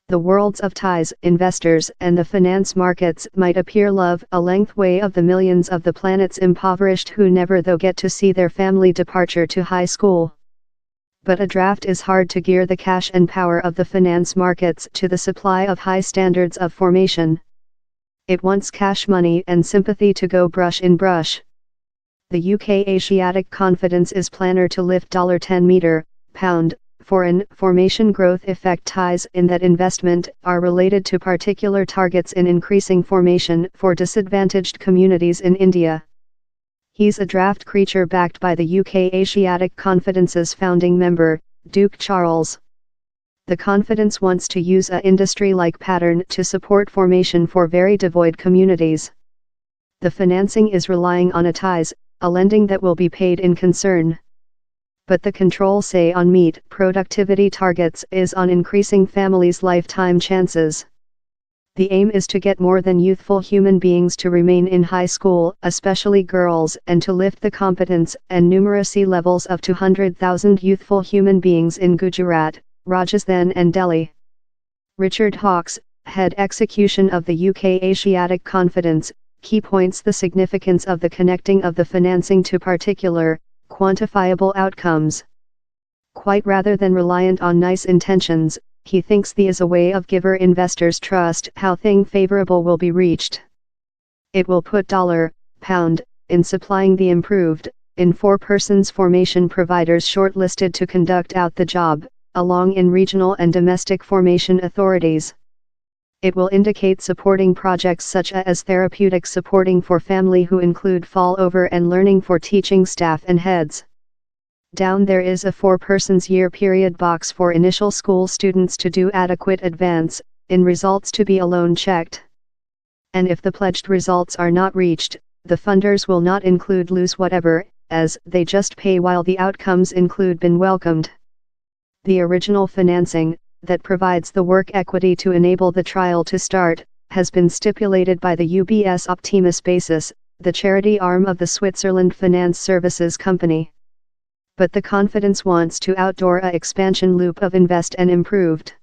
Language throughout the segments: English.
The worlds of ties, investors, and the finance markets might appear love a length way of the millions of the planet's impoverished who never though get to see their family departure to high school. But a draft is hard to gear the cash and power of the finance markets to the supply of high standards of formation. It wants cash money and sympathy to go brush in brush. The UK Asiatic Confidence is planner to lift $10 pound foreign formation growth effect ties in that investment are related to particular targets in increasing formation for disadvantaged communities in India. He's a draft creature backed by the UK Asiatic Confidence's founding member, Duke Charles. The Confidence wants to use a industry-like pattern to support formation for very devoid communities. The financing is relying on a ties, a lending that will be paid in concern. But the control say on meet productivity targets is on increasing families' lifetime chances. The aim is to get more than youthful human beings to remain in high school, especially girls, and to lift the competence and numeracy levels of 200,000 youthful human beings in Gujarat, Rajasthan and Delhi. Richard Hawkes, head execution of the UK Asiatic Confidence, key points the significance of the connecting of the financing to particular, quantifiable outcomes. Quite rather than reliant on nice intentions, he thinks the is a way of giver investors trust how thing favorable will be reached. It will put pound in supplying the improved, in 4 persons formation providers shortlisted to conduct out the job, along in regional and domestic formation authorities. It will indicate supporting projects such as therapeutic supporting for family who include fall over and learning for teaching staff and heads. Down there is a 4 persons year period box for initial school students to do adequate advance, in results to be alone checked. And if the pledged results are not reached, the funders will not include lose whatever, as they just pay while the outcomes include been welcomed. The original financing, that provides the work equity to enable the trial to start, has been stipulated by the UBS Optimus Basis, the charity arm of the Switzerland Finance Services Company. But the Confidence wants to outdoor a expansion loop of invest and improved.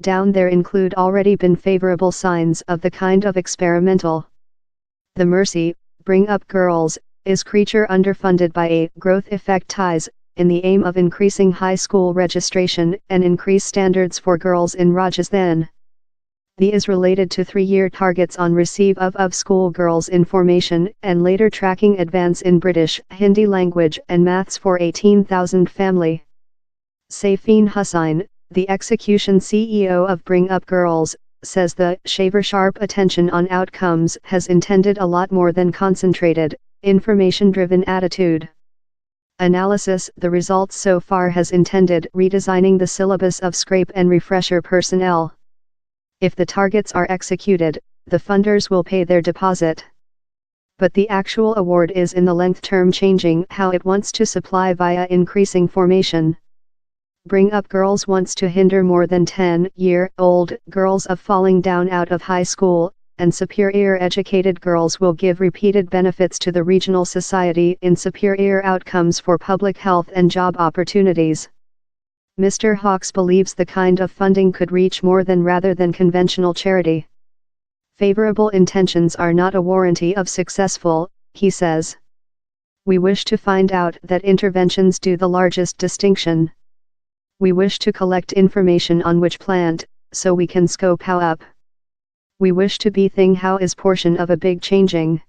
Down there include already been favorable signs of the kind of experimental. The Mercy, Bring Up Girls, is creature underfunded by a growth effect ties, in the aim of increasing high school registration and increase standards for girls in Rajasthan. The is related to 3-year targets on receive of school girls in formation and later tracking advance in British, Hindi language and maths for 18,000 family. Safin Hussain, the execution CEO of Bring Up Girls, says the shaver sharp attention on outcomes has intended a lot more than concentrated, information-driven attitude. Analysis. The results so far has intended redesigning the syllabus of scrape and refresher personnel. If the targets are executed, the funders will pay their deposit. But the actual award is in the length term changing how it wants to supply via increasing formation. Bring Up Girls wants to hinder more than 10-year-old girls of falling down out of high school, and superior educated girls will give repeated benefits to the regional society in superior outcomes for public health and job opportunities. Mr. Hawkes believes the kind of funding could reach more than rather than conventional charity. Favorable intentions are not a warranty of successful, he says. We wish to find out that interventions do the largest distinction. We wish to collect information on which plant, so we can scope how up. We wish to be thing how is portion of a big changing.